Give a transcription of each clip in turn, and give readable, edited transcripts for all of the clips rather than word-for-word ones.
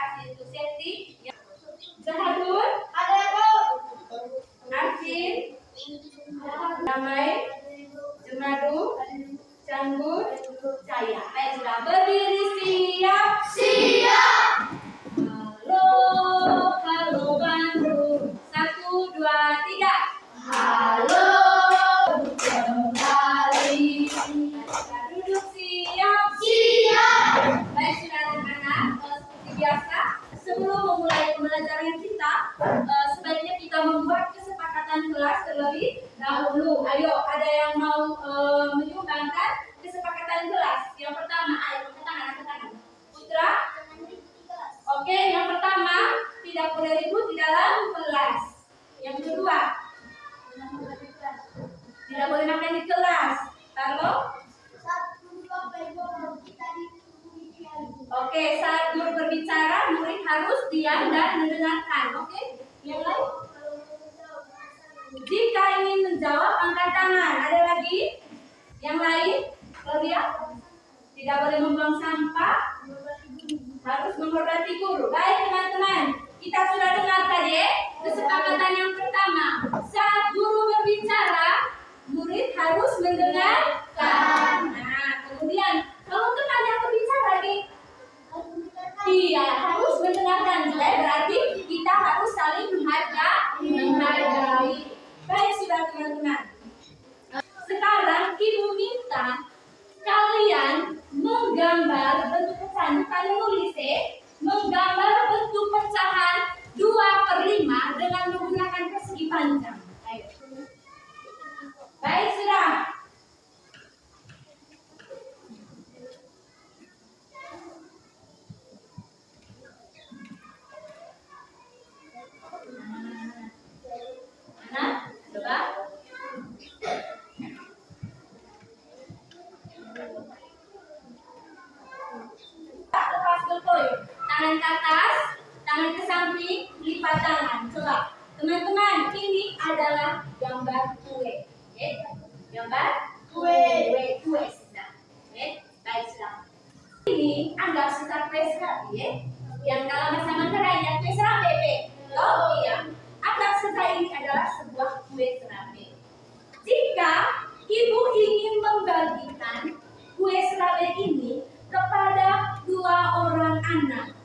kasih itu Seti. Zahadur, Arfin, Damai, Jemadu, Canggur, Cahaya. Baik, sudah berdiri siap. Siap. Halo, halo Bandung. 1, 2, 3. Halo, kembali. Duduk siap. Siap. Baik, sudah anak-anak, seperti biasa, sebelum memulai pembelajaran kita, sebaiknya kita membuat kesepakatan kelas terlebih dahulu. Ayo, ada yang mau menyumbangkan kesepakatan kelas? Yang pertama, ayo angkat tangan. Putra. Oke, yang pertama, tidak boleh ribut di dalam kelas. Yang kedua, tidak boleh makan di kelas. Lalu, oke, saat guru berbicara, murid harus diam dan mendengarkan. Oke, yang lain? Jika ingin menjawab, angkat tangan. Ada lagi? Yang lain? Claudia? Tidak boleh membuang sampah. Harus menghormati guru. Baik teman-teman, kita sudah dengar tadi kesepakatan yang pertama. Saat guru berbicara, murid harus mendengarkan. Nah, kemudian kalau teman yang berbicara lagi, iya, harus mendengarkan juga. Berarti kita harus saling menghargai. Baik, sudah teman-teman. Sekarang ibu minta kalian menggambar bentuk pecahan, kalian nulis menggambar bentuk pecahan 2/5 dengan menggunakan persegi panjang. Ayo. Baik, sudah. Mana? Coba. Lepas betul. Tangan ke atas, tangan ke samping, lipat tangan. Coba. Teman-teman, ini adalah gambar kue. Oke? Gambar kue. Kue sudah. Oke? Baik, sudah. Ini anggap sudah kue serabi, ya. Yang kalau bahasa Manggarai ya kue serabi. Oh iya. Anggap saja ini adalah sebuah kue serabi. Jika ibu ingin membagikan kue serabi ini kepada 2 orang anak,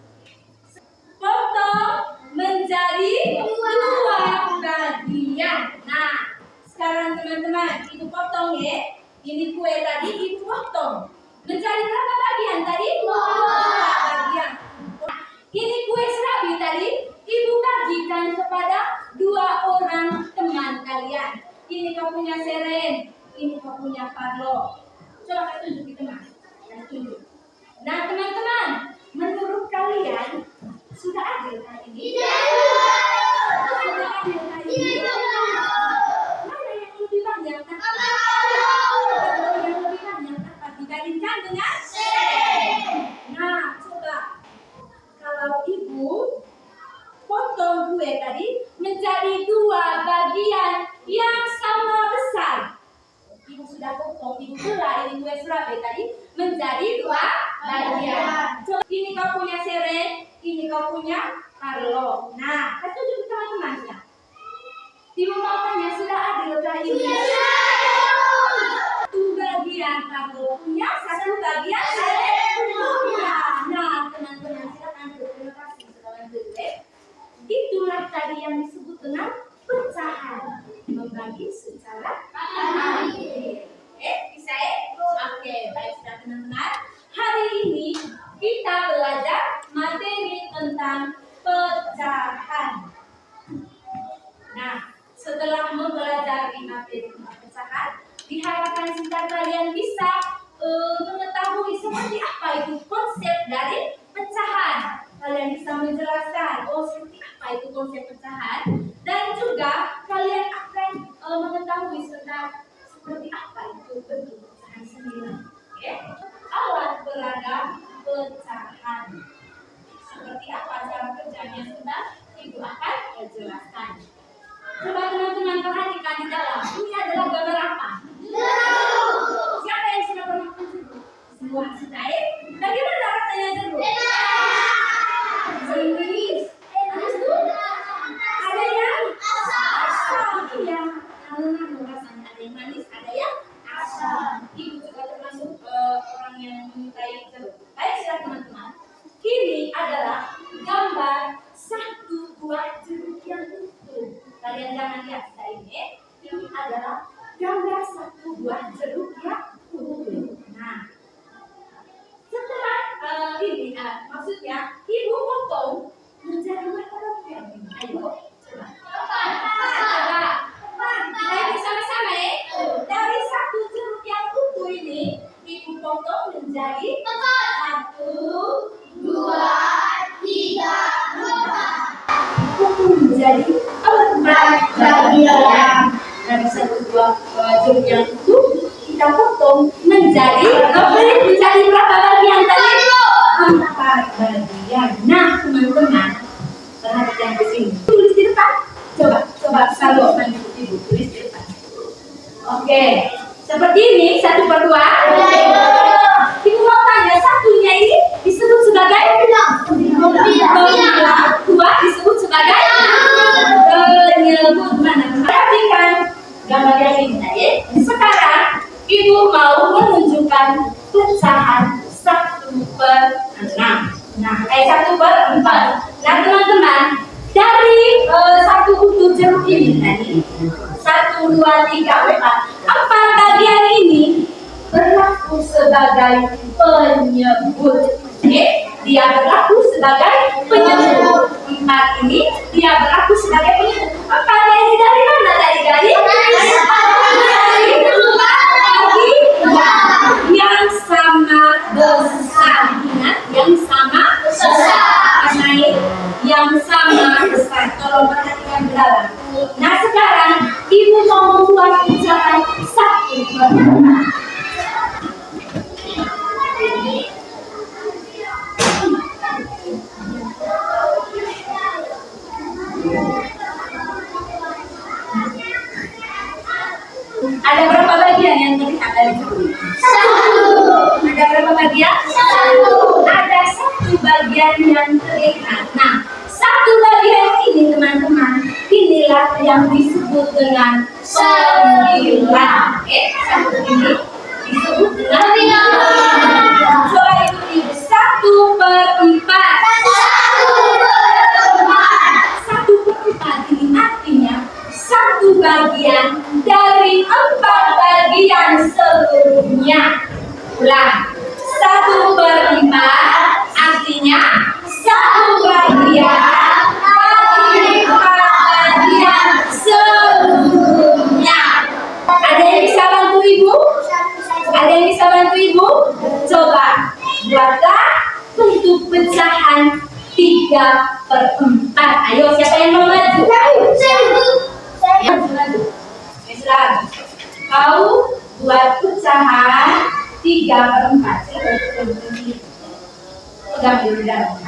potong menjadi 2 bagian. Nah, sekarang teman-teman, ibu potong ya. Ini kue tadi ibu potong menjadi berapa bagian tadi? 2 bagian. Ini kue serabi tadi ibu bagikan kepada 2 orang teman kalian. Ini kau punya Seren, ini kau punya Parlo. Coba kau tunjuk di tengah. Tunjuk. Nah teman-teman, menurut kalian sudah adil kan ini? Sudah adil kan ini? Mana yang lebih banyak? Yang lebih banyak apa dibandingkan dengan? Nah coba, kalau ibu potong kue tadi menjadi 2 bagian yang sama besar. Ibu sudah potong, ibu belah ini kue serabi tadi menjadi 2 bagian. Coba ini kau punya Seren, ini kau punya Carlo. Nah, kita tunjuk teman-teman ya. Ibu mau tanya sudah adil kah ini? 1 bagian Carlo punya, 1 bagian Seren punya. Nah, teman-teman silakan terima kasih sudah bantu. Itulah tadi yang disebut dengan pecahan, membagi secara adil. Bisa ya? Oke, baik sudah teman-teman. Hari ini kita belajar materi tentang pecahan. Nah, setelah mempelajari materi tentang pecahan, diharapkan singkat kalian bisa mengetahui seperti apa itu konsep dari pecahan. Kalian bisa menjelaskan, seperti apa itu konsep pecahan, dan juga kalian akan mengetahui tentang seperti apa itu bentuk pecahan sendiri. Oke? Alat peraga pecahan. Seperti apa cara kerjanya sudah ibu akan jelaskan. Coba teman-teman perhatikan di dalam. Ini adalah gambar apa? Siapa yang sudah pernah makan jeruk? Semua sudah. Bagaimana rasanya jeruk? bagian. Dari satu buah jeruk yang itu kita potong menjadi berapa bagian tadi? 4 bagian. Nah, teman-teman, perhatikan di sini. Tulis di depan. Coba Salwa bantu ibu tulis di depan. Oke, seperti ini 1/2. Ibu mau tanya satunya ini disebut sebagai pemilah, 2 disebut sebagai penyebut. Mana? Perhatikan gambar yang ini tadi. Sekarang ibu mau menunjukkan pecahan 1/6. Nah, 1/4. Nah, teman-teman, dari satu utuh jeruk ini tadi 1, 2, 3, 4 bagian ini berlaku sebagai penyebut. Oke, dia berlaku sebagai penyebut. 4 ini dia berlaku sebagai penyebut. 4 ini dari mana tadi? Dari yang sama besar. Ingat, yang sama besar. Yang sama besar. Tolong perhatikan di dalam. Nah, sekarang ibu mau membuat pecahan 1/4. Ada berapa bagian yang terlihat dari jeruk? 1. Ada berapa bagian? 1. Ada 1 bagian yang terlihat. Nah, 1 bagian ini teman-teman, inilah yang disebut dengan sembilan. Satu ini disebut dengan sembilan. Coba ikuti 1/4. 1/4 ini artinya 1 bagian dari 4 bagian sebelumnya. Ulang. 1/4 artinya 1 bagian dari 4 bagian sebelumnya. Ada yang bisa bantu ibu? Ada yang bisa bantu ibu? Coba buatlah bentuk pecahan 3/4. Ayo, siapa yang mau maju? Islam, kau buat pecahan 3/4. Pegang di dalam.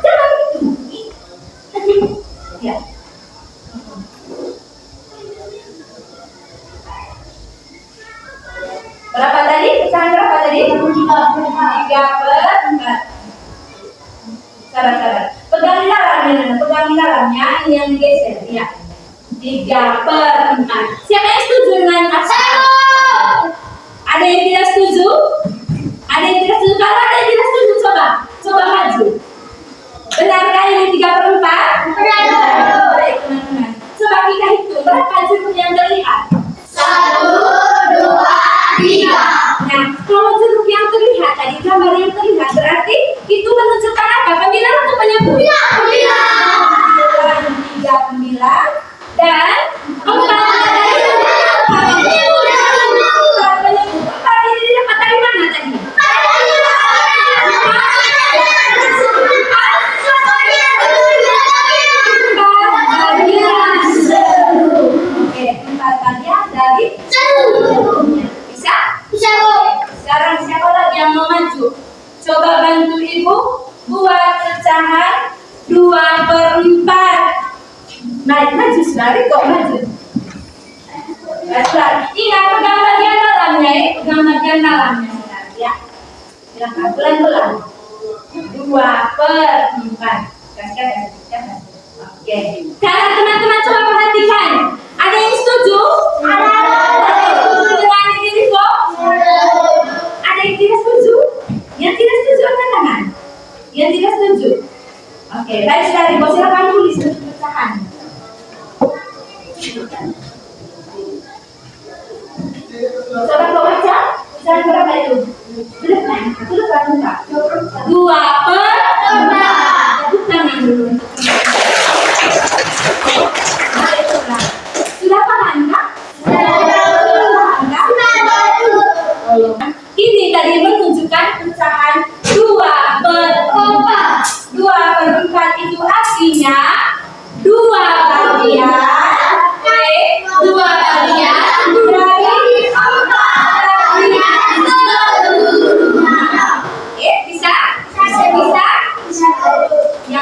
Jangan itu. Ya. Berapa tadi? Pecahan berapa tadi? 3/4. Sabar. Pegang di dalamnya, ini yang digeser. Ya. 3/4. Siapa yang setuju dengan ada yang tidak setuju? Ada yang tidak setuju? Kalau ada yang tidak setuju, coba maju. Benarkah ini 3/4? Benar. Baik, teman-teman. Coba kita hitung berapa jeruk yang terlihat. 1, 2, 3. Nah, kalau jeruk yang terlihat tadi, gambar yang terlihat berarti itu menunjukkan apa? Pemilah atau penyebut? Pemilah. Dan 4 ini dapat dari mana tadi? Oke, 4 bagian dari jeruknya. Bisa? Sekarang siapa lagi yang mau maju? Coba bantu ibu buat pecahan 2/4. Maju sekali kok maju. Ingat pegang bagian dalamnya ya. Silakan pelan-pelan. 2/4. Kasih. Oke. Sekarang teman-teman coba perhatikan. Ada yang setuju? Ada yang setuju dengan ini kok? Ada yang tidak setuju? Yang tidak setuju angkat tangan. Yang tidak setuju. Oke, baik sekali. Silakan tulis pecahan. Coba kau baca, pecahan berapa itu? Depan muka. 2/4. Tepuk tangan dulu. Sudah paham kah? Ini tadi menunjukkan pecahan 2/4. 2/4 itu artinya 2 bagian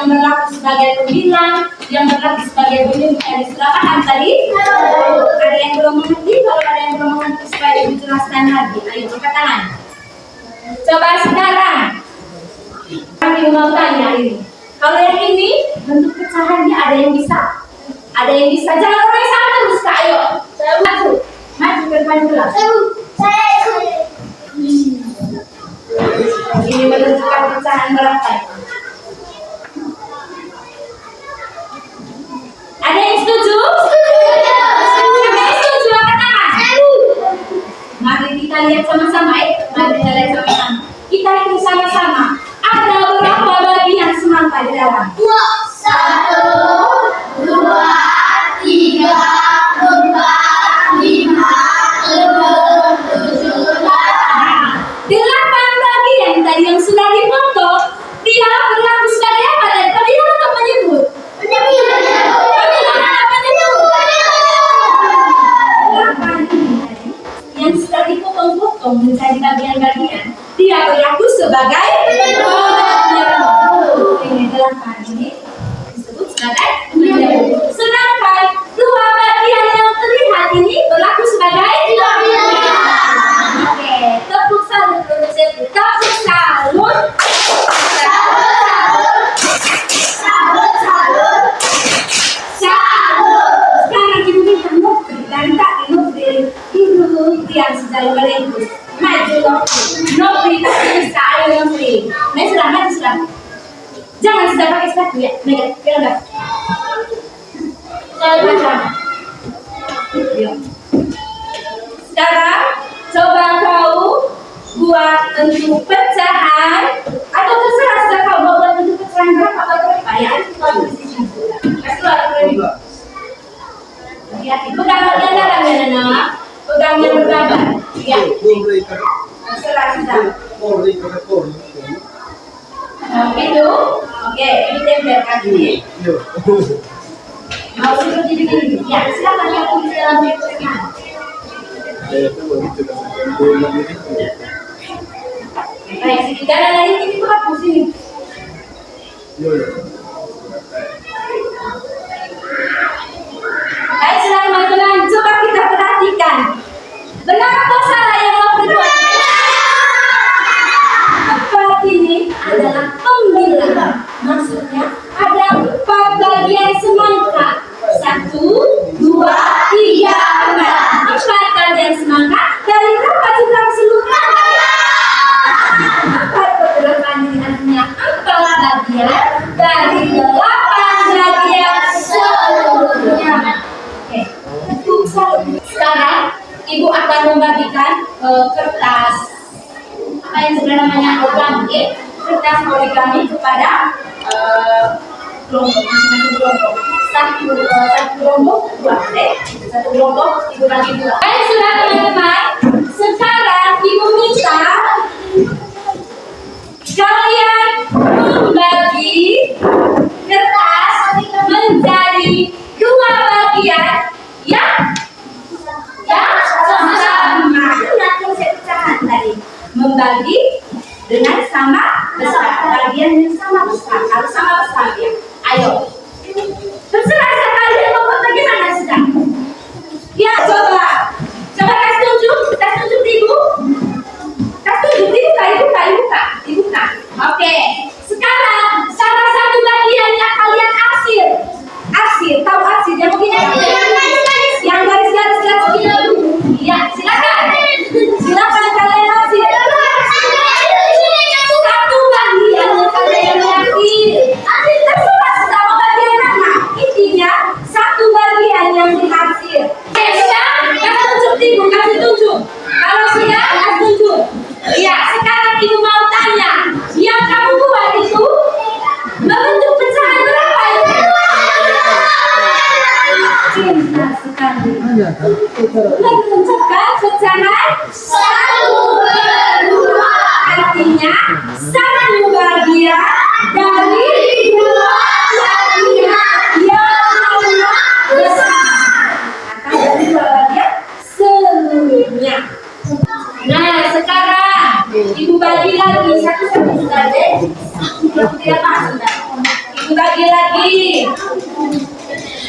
yang berlaku sebagai pembilang, yang berlaku sebagai pemimpin dari silakan tadi. Ada yang belum mengerti? Kalau ada yang belum mengerti supaya dijelaskan lagi. Ayo angkat tangan. Coba sekarang kami mau tanya ini. Kalau yang ini bentuk pecahannya ada yang bisa? Ada yang bisa? Jangan orang yang sama terus Kak. Ayo. Maju. Maju ke depan dulu. Ini menentukan pecahan berapa? Ada yang setuju? Siapa yang setuju angkat tangan? Mari kita lihat sama-sama. Mari kita lihat sama-sama. Kita hitung sama-sama. Ada berapa bagian semangka di dalam? 1, 2, 3, 4, 5, 6, 7, 8. 8 bagian tadi yang sudah dipotong. Dia berlaku sebagai apa tadi? Pembilang atau penyebut? Yang sudah dipotong-potong menjadi bagian-bagian, dia berlaku sebagai ini 8 ini disebut sebagai penyebut. Sedangkan 2 bagian yang terlihat ini berlaku sebagai oke, tepuk salut produser, tepuk salut. Sekarang ibu minta Nopri dan tak Nopri ibu yang sejauh berikut maju Nopri tak bisa. Ayo Nopri, maju sudah. Jangan sudah pakai sepatu ya, Megan, biar macam. Sekarang coba kau buat bentuk pecahan atau terserah sudah kau mau buat bentuk pecahan berapa atau berapa ya? Kasih keluar. Hati-hati, pegang bagian dalam ya Nana, pegang yang bergambar. Ya, terserah sudah. Itu, oke, ini tempelkan ini. Mau seperti begini, ya silakan yang tulis dalam berikutnya. Baik, segitiga lain ini tuh hapus ini. Baik, selamat teman. Coba kita perhatikan. Benar atau salah yang mau berbuat? Tempat ini adalah pembilang. Maksudnya ada 4 bagian semangka. 1, 2, 3, 4. 4 bagian semangka. Dari berapa jumlah keseluruhan? 4 per 8 ini artinya 4 bagian dari 8 bagian seluruhnya. Oke, tepuk salut. Sekarang ibu akan membagikan kertas apa yang sudah namanya origami, kertas origami kepada kelompok masing-masing kelompok. Satu kelompok 2, satu kelompok ibu bagi 2. Baik sudah teman-teman. Sekarang ibu minta kalian membagi kertas menjadi 2 bagian yang sama. Ingat konsep pecahan tadi. Membagi dengan sama besar, bagian yang sama besar. Kalau sama besar ya. Ayo. Terserah kalian mau bagaimana sudah. Ya coba kasih tunjuk ibu. Kasih tunjuk dibuka. Oke. Sekarang salah satu bagian yang kalian arsir. Tahu arsir? Yang begini. Yang garis-garis begini. Ya, silakan kalian arsir. Satu bagian yang kalian arsir. Terserah sama bagian mana. Intinya satu bagian yang diarsir. Oke, sudah? Kasih tunjuk. Kalau sudah, kasih tunjuk. Ya, sekarang ibu mau tanya. Yang kamu buat itu membentuk pecahan berapa itu? Pintar sekali. Menentukan pecahan 1/2. Artinya 1 bagian dari 2 bagian yang besar. Akan dari 2 bagian seluruhnya. Nah, sekarang ibu bagi lagi satu-satu sudah deh. Tidak pas sudah. Ibu dibagi lagi.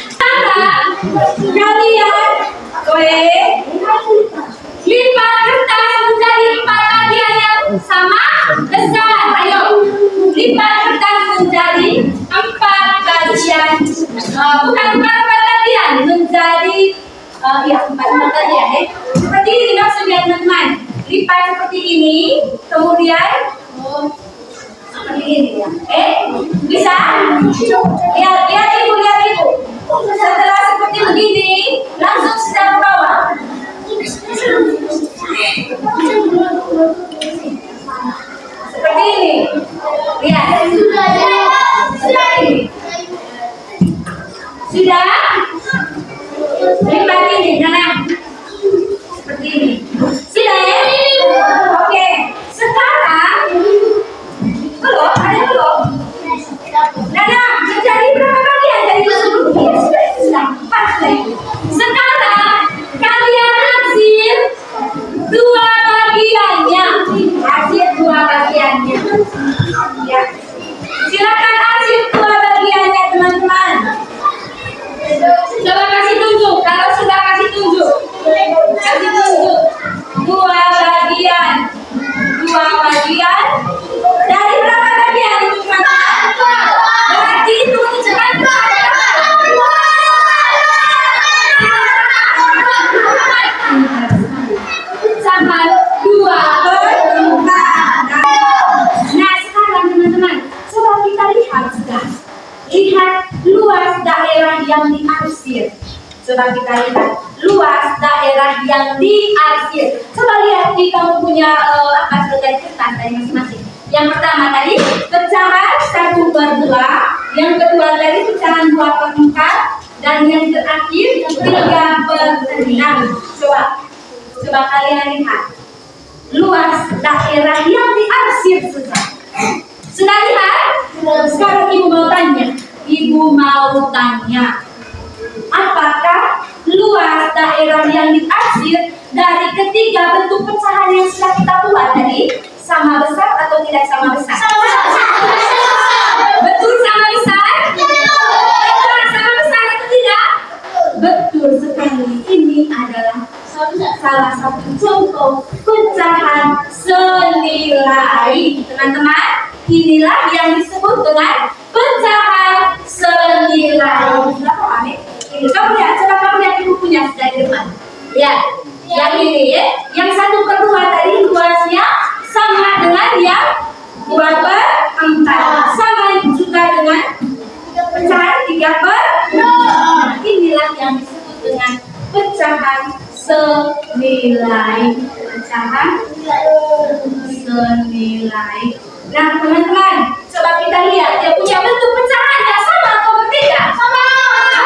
Sekarang kalian lipat kertas menjadi 4 bagian yang sama besar. Ayo, lipat kertas menjadi 4 bagian. Bukan 4 bagian, menjadi ya 4 bagian ya. Seperti ini maksudnya teman-teman. Lipat seperti ini, kemudian seperti ini ya. Bisa? Lihat ibu. Setelah seperti begini, langsung sedang ke bawah. Seperti ini. Lihat. Sudah ini. Sudah? Lipat ini, nah. Seperti ini. Sudah ya? Oke. Sekarang belum, ada belum? Nah, menjadi berapa bagian dari sebelumnya? Sudah, pas lagi. Sekarang kalian hasil 2 bagiannya. Hasil 2 bagiannya. Ya. Silakan hasil 2 bagiannya teman-teman. Coba kasih tunjuk. Kalau sudah kasih tunjuk. Kasih tunjuk. 2 bagian. 2 bagian. Dari berapa bagian itu teman-teman? Berarti itu cepat. Sama 2 per 4. Nah sekarang teman-teman, coba kita lihat sekarang. Lihat luas daerah yang diarsir. Coba kita lihat luas daerah yang diarsir. Coba lihat di kamu punya apa sebagai kertas dari masing-masing. Yang pertama tadi pecahan 1/2, yang kedua tadi pecahan 2/4, dan yang terakhir 3/6. Coba kalian lihat luas daerah yang diarsir sudah lihat? Sekarang ibu mau tanya, apakah luas daerah yang diarsir dari ketiga bentuk pecahan yang sudah kita buat tadi sama besar atau tidak sama besar? Betul sama besar? Betul sama besar atau tidak? Betul sekali. Ini adalah salah satu contoh pecahan senilai. Teman-teman, inilah yang disebut dengan pecahan senilai. Sudah paham ya? Ini kamu lihat, coba kamu lihat ibu punya dari depan. Ya, yang ini ya, yang 1/2 tadi luasnya sama dengan yang 2/4, sama juga dengan pecahan 3/6. Inilah yang disebut dengan pecahan senilai. Pecahan senilai. Nah teman-teman, coba kita lihat dia punya bentuk pecahan yang sama atau berbeda? Sama.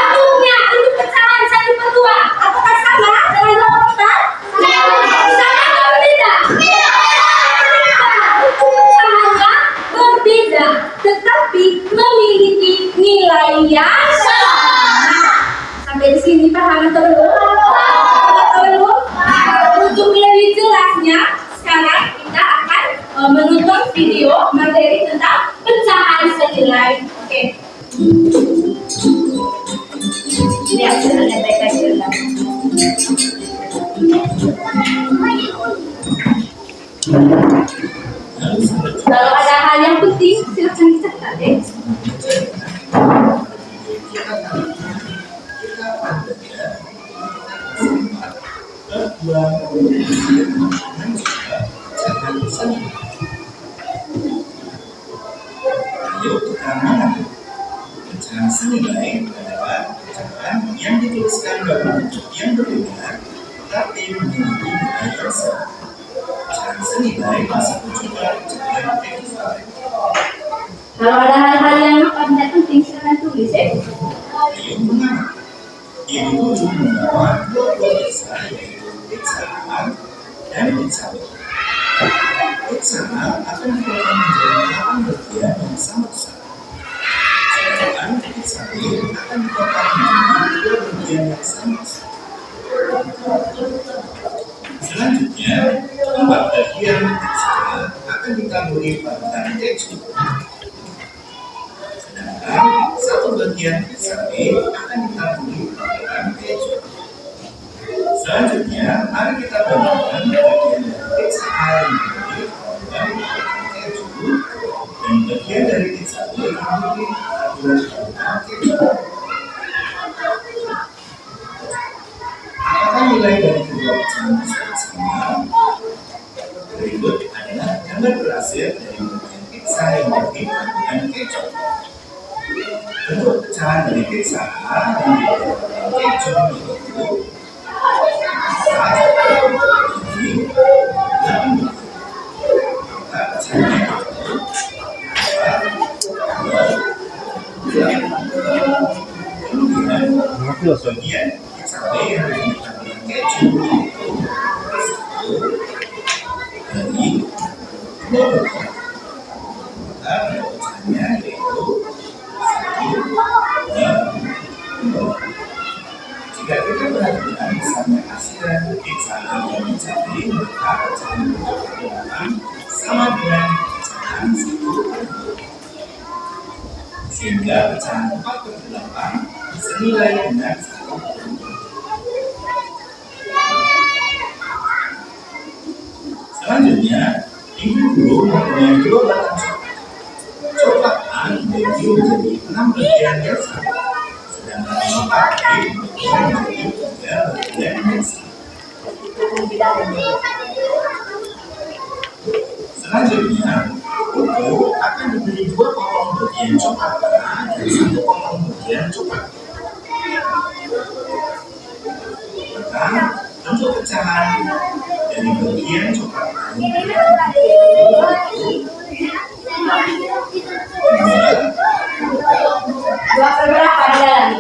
Bentuknya bentuk pecahan 1/2. Apakah sama dengan 2/4? Sama atau berbeda? Bentuk pecahannya berbeda, tetapi memiliki nilai yang sama. Sampai di sini paham atau belum? Untuk lebih jelasnya, sekarang kita akan menonton video materi tentang pecahan senilai. Oke. Lihat, lihat baik-baik. Kalau ada hal yang penting, silakan dicatat ya. Pecahan senilai adalah pecahan yang dituliskan dalam bentuk yang berbeda tetapi memiliki nilai yang sama. Pecahan senilai disebut juga pecahan ekuivalen. Kalau ada hal-hal yang tidak penting, silakan tulis ya. Ayo mengamati. Ibu membawa 2 buah besar yaitu pecahan dan pecahan. Pecahan akan dipotong menjadi 8 bagian yang sama besar. Sedangkan pecahan akan dipotong menjadi 2 bagian yang sama besar. Selanjutnya, 4 bagian pecahan akan ditaburi parutan keju. Sedangkan satu bagian pizza akan ditaburi menggunakan keju. Selanjutnya, mari kita bandingkan bagian dari pizza A yang diberi tambahan keju dan bagian dari pizza B yang diberi tambahan keju. Apakah nilai dari kedua pecahan tersebut sama? Berikut adalah gambar berhasil dari bagian pizza yang diberi tambahan keju. Bentuk pecahan dari pizza A yang diberi tambahan keju yaitu bagian sampai yang ditambahkan keju dari dua bagian. Maka pecahannya yaitu 1, 2. Jika kita perhatikan sama hasilan pizza A dan pizza B, maka pecahan kedelapan sama dengan pecahan 1/2. Sehingga pecahan 4/8 senilai dengan 1/2. Selanjutnya, ibu guru mempunyai dua batang coklat. Coklat A dibagi menjadi 6 bagian yang sama, sedangkan coklat B dibagi menjadi 3 bagian yang sama. Selanjutnya, buku akan diberi 2 potong bagian coklat A dan 1 potong bagian coklat B. Maka, bentuk pecahan dari bagian coklat A Dua berapa di dalam?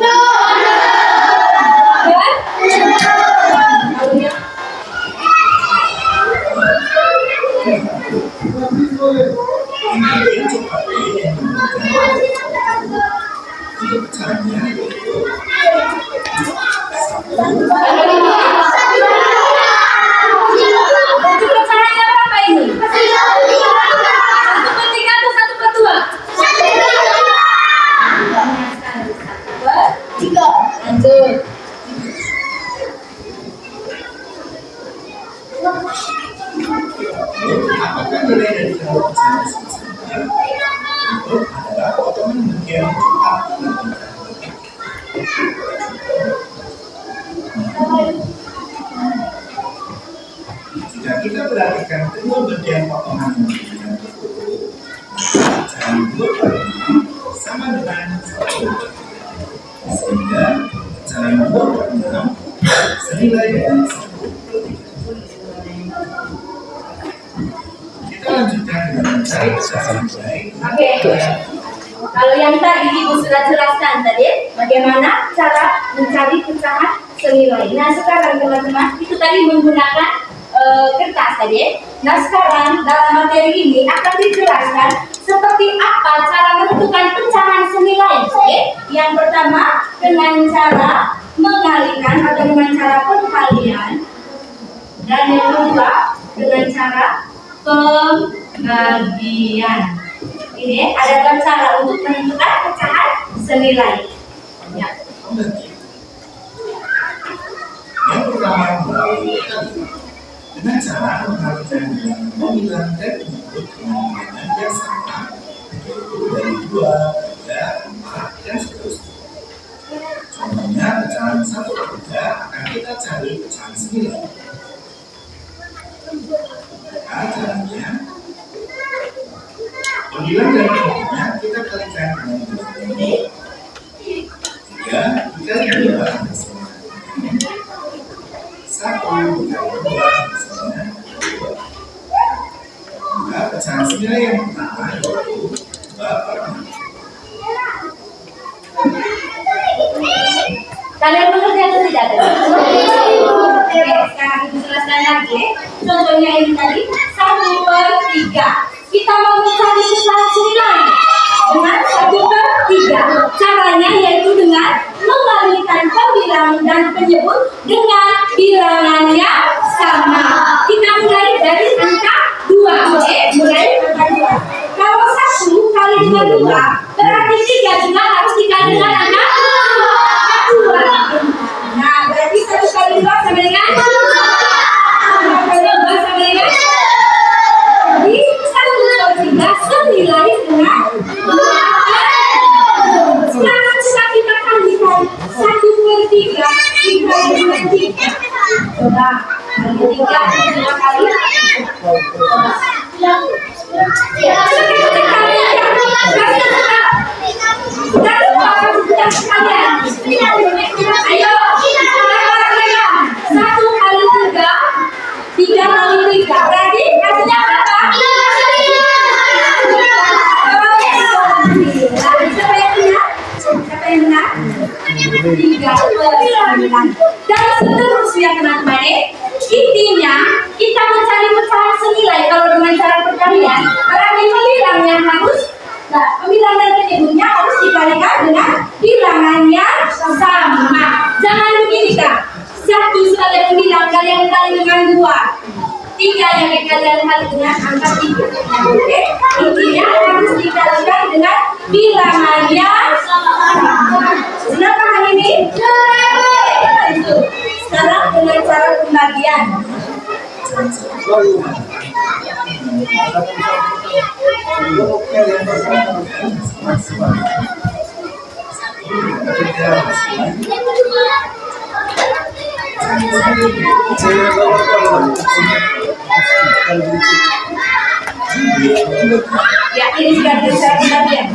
bagian coklat B yang untuk pecahannya yaitu 1. Bentuk pecahannya berapa ini? 1/3 atau 1/2? 3. Lanjut. Apakah nilai dari kedua pecahan tersebut sama? Bentuk adalah potongan bagian coklat A. Jika kita perhatikan kedua bagian potongan yang berbeda, pecahan 2/6 sama dengan 1/2. Sehingga pecahan 2/6 senilai dengan 1/3. Kita lanjutkan dengan mencari pecahan baik. Oke. Kalau yang tadi Ibu sudah jelaskan tadi, bagaimana cara mencari pecahan senilai. Nah sekarang teman-teman, itu tadi menggunakan kertas tadi. Nah sekarang dalam materi ini akan dijelaskan seperti apa cara menentukan pecahan senilai. Oke? Yang pertama dengan cara mengalikan atau dengan cara pengkalian, dan yang kedua dengan cara pembagian. Ini adalah cara untuk menentukan pecahan senilai. Ya. Yang pertama melalui kalimat dengan cara mengalikan dengan memilah dan menyebut kemungkinan yang sama, yaitu dari 2, 3, 4, dan seterusnya. Contohnya pecahan 1/3 akan kita cari pecahan senilai. Maka caranya pembilang dan kemudiannya kita kalikan dengan bilangan ini 3 dikali 2 hasilnya 1 dikali 2 hasilnya 2. Maka pecahan senilai yang pertama yaitu 2/6. Kalian mengerti atau tidak? Oke, sekarang Ibu jelaskan lagi. Contohnya ini tadi 1/3. Kita mau mencari pecahan senilai dengan 1/3. Caranya yaitu dengan mengalikan pembilang dan penyebut dengan bilangan yang sama. Kita mulai dari angka 2. Oke, mulai angka 2. Kalau 1 kali dengan 2 berarti 3 juga tiga dengan tiga. Coba kali tiga 5 kali. Coba. Ayo, 1 kali 3 kali 3. Berarti hasilnya berapa? Siapa yang benar? Siapa yang benar? 3/9. Dan seterusnya teman-teman, intinya kita mencari pecahan senilai. Kalau dengan cara perkalian, berarti pembilangnya harus, pembilangan penyebutnya harus dikalikan dengan bilangannya sama. Jangan begini kak, 1 sebagai pembilang kalian kali dengan 2, 3 yang kalian kali dengan angka 3. Oke, intinya harus dikalikan dengan bilangannya sama. Sudah paham ini? Itu. Sekarang dengan cara pembagian. Ya, ini sudah bisa pembagian.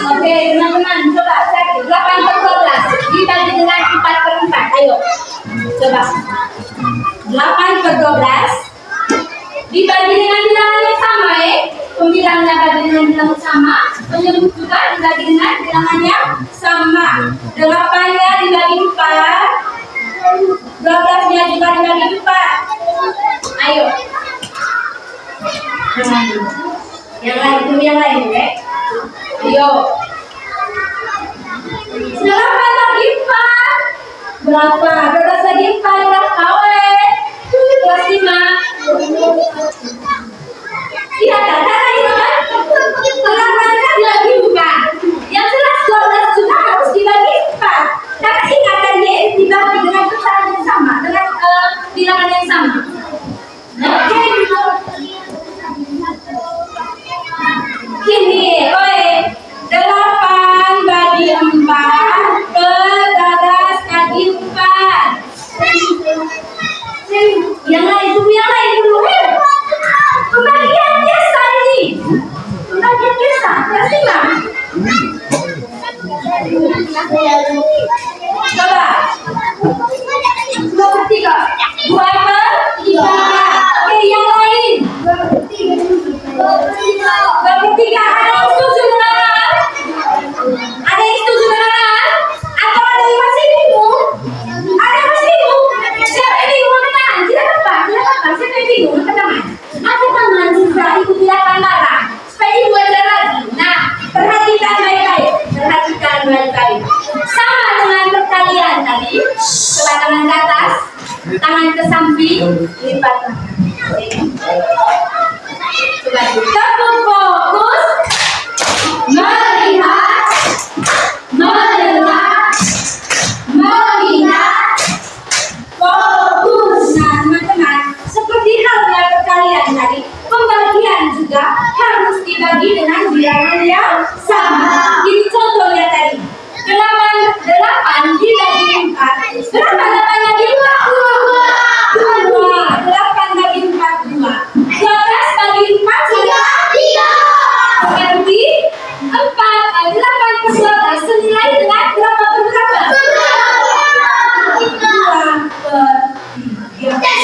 Oke, teman-teman, coba cek 8/12 dibagi dengan 4/4. Ayo, coba 8/12 dibagi dengan bilangan yang sama, pembilangnya bagi dengan bilangan sama, penyebut juga dibagi dengan bilangannya sama. 8-nya dibagi 4, 12-nya juga dibagi 4. Ayo, yang lain, oke? Ayo. 8 bagi 4 berapa? 12 bagi 4 berapa? Kelas 5. Iya, kakak itu kan 8 kan dibagi 4. Yang jelas 12 juga harus dibagi 4. Kakak ingat kan ya, dibagi dengan pecahan yang sama, dengan bilangan yang sama. Oke. Gini, 8 bagi 4 ke 12 bagi 4. Yang lain dulu. Pembagian biasa ini. Pembagian biasa. Kelas 5. Coba. 2/3. 2/3. Oke, yang lain. 2/3. Ada yang setuju dengan? Ada yang setuju dengan? Atau ada yang masih bingung? Ada yang masih bingung? Siapa yang bingung angkat tangan? Silakan Pak. Siapa yang bingung angkat tangan? Angkat tangan juga, ibu tidak akan marah. Supaya ibu ajar lagi. Nah, perhatikan baik-baik. Sama dengan perkalian tadi. Coba tangan ke atas, tangan ke samping, lipat tangan. Coba tetap fokus, melihat, mendengar, mengingat, fokus. Nah teman-teman, seperti halnya perkalian tadi, pembagian juga harus dibagi dengan bilangan yang sama. Ini contohnya tadi, 8 dibagi 4. Berapa 8 bagi 4? 2. 8 bagi 4, 2. 12 bagi 4, 3. Berarti 4, 8/12 senilai dengan berapa per berapa? 2/3.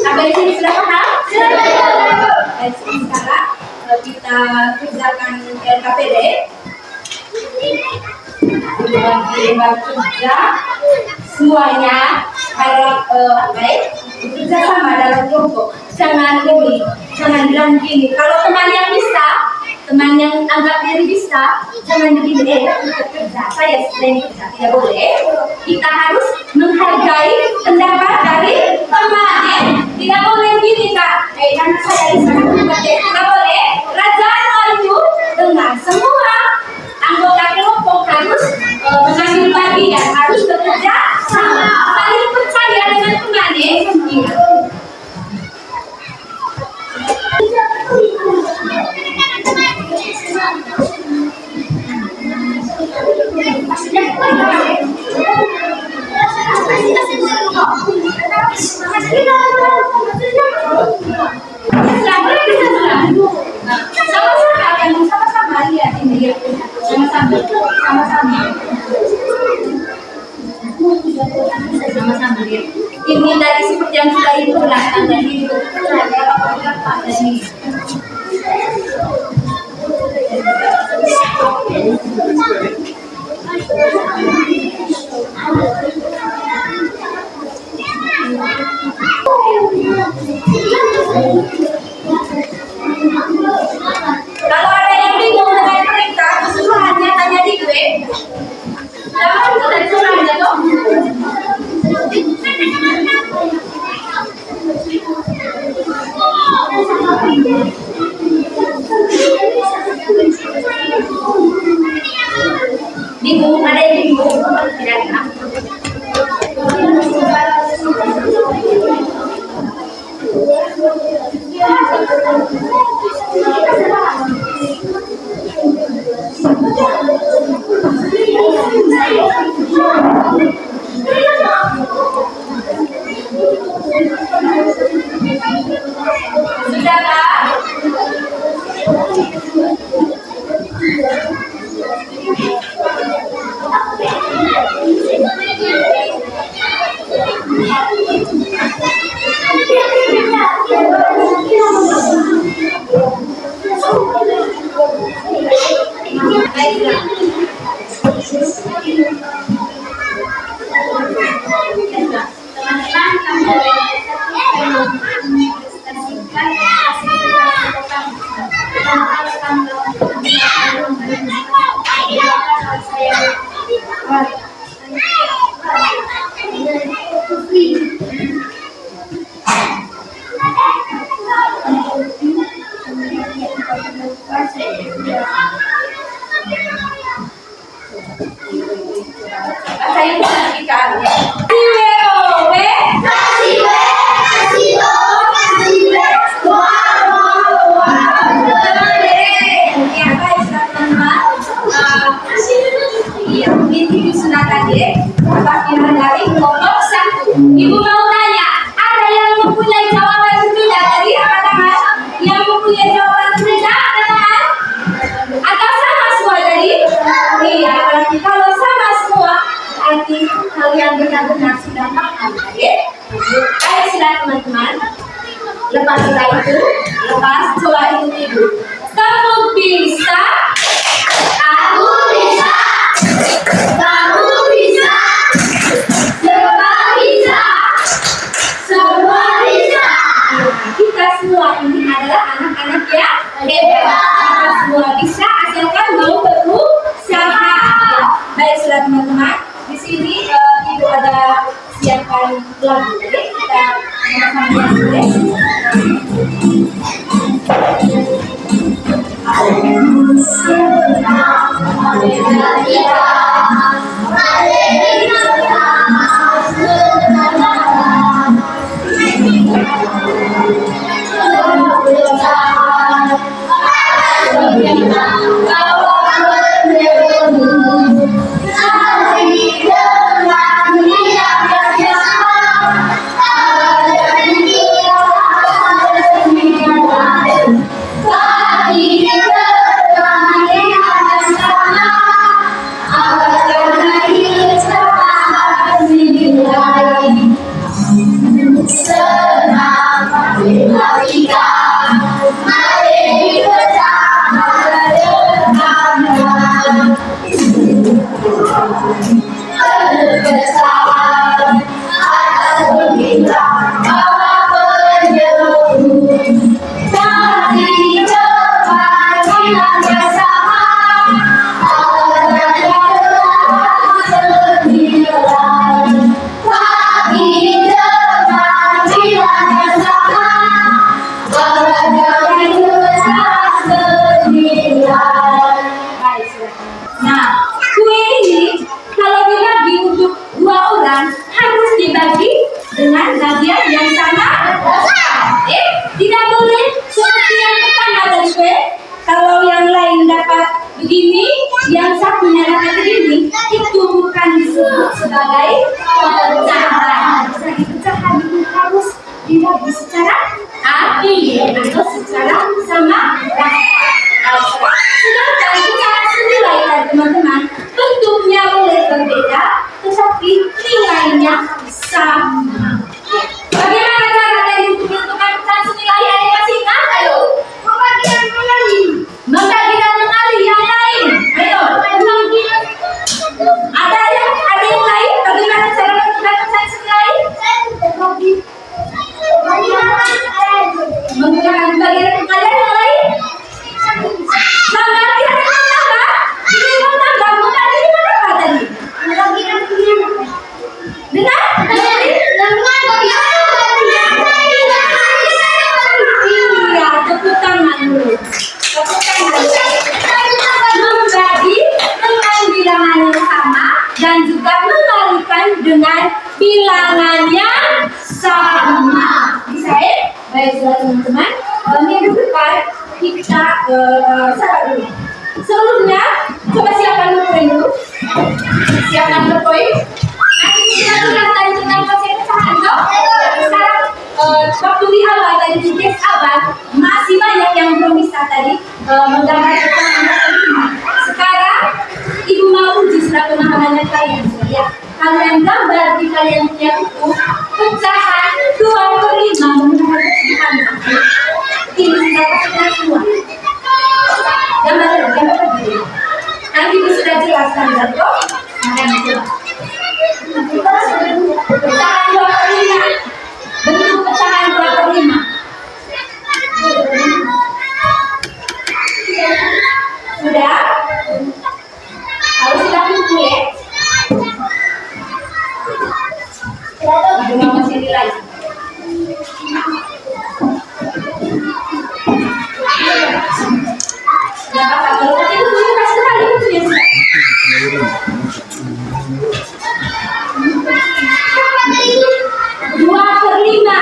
Sampai di sini sudah paham? Sekarang kita kerjakan LKPD. Kerja semuanya harap baik, kerja sama dalam kelompok. Jangan bilang gini, kalau teman yang bisa, teman yang anggap diri bisa, jangan begini kerja. Saya selain kerja tidak boleh. Kita harus menghargai pendapat dari teman. Tidak boleh gini kak. Karena saya di sana tidak boleh. Raja itu dengan semua anggota kelompok harus mengambil bagian, harus bekerja sama, saling percaya dengan temannya. Sama-sama lihat ini, sama-sama lihat. Ini tadi seperti yang sudah ibu jelaskan tadi itu ada apa tadi. Kalau ada yang bingung dengan perintah, keseluruhannya tanya di gue. Jangan itu dari suruhannya toh. Bingung, ada yang bingung? Tidak ada. Sudah kak? Saya perhatikan. Ibu mau tanya, ada yang mempunyai jawaban tidak dari angkat tangan? Yang mempunyai jawaban tidak, angkat tangan? Atau sama semua tadi? Iya, berarti kalau sama semua, berarti kalian benar-benar sudah paham, ya? Ayo silakan teman-teman. Lepas setelah itu, coba ikut ibu. Kamu bisa. Aku bisa. Kamu bisa. Semua bisa. Semua bisa. Kita semua ini adalah anak-anak yang hebat. Kita semua bisa asalkan mau berusaha. Baik, sudah teman-teman. Di sini ibu ada siapkan lagu. Jadi kita sama-sama Senang dibagi secara adil atau secara sama rata. Sedangkan ucapan senilai teman-teman bentuknya boleh berbeda, tetapi nilainya sama. Bagaimana cara dari menentukan ucapan senilai? Ada yang masih ingat? Ayo. Membagi dan mengalih. Membagi dan mengalih yang lain. Ayo. Ada yang lain? Bagaimana cara menentukan ucapan senilai? Menggunakan bagian pengalian yang lain. Tambah kira-kira tambah. Ini mau tambah, bukan ini berapa tadi? Dengar? Iya, tepuk tangan dulu. Tepuk tangan. Membagi dengan bilangan yang sama dan juga mengalikan dengan bilangan yang sama. Bisa ya? Baik, teman-teman. Minggu depan kita sahabat dulu. Sebelumnya, coba siapkan poin dulu. Siapkan poin. Nanti kita belajar tentang konsep pecahan, toh? Sekarang waktu di awal tadi di tes abad masih banyak yang belum bisa tadi menggambar pecahan. Sekarang ibu mau uji surat pemahamannya kalian. Ya, kalian gambar di kalian punya buku pecahan 2/5 menggunakan pecahan. Ini sudah kita semua. Gambar lagi. Nanti sudah jelaskan betul. Nah, coba. Pecahan 2/5. Bentuk pecahan 2/5. Sudah? Harus sudah kumpul ya? Ibu mau masih nilai. Gak apa-apa, kalau tadi itu dulu kasih sekali itu ya sudah. 2/5.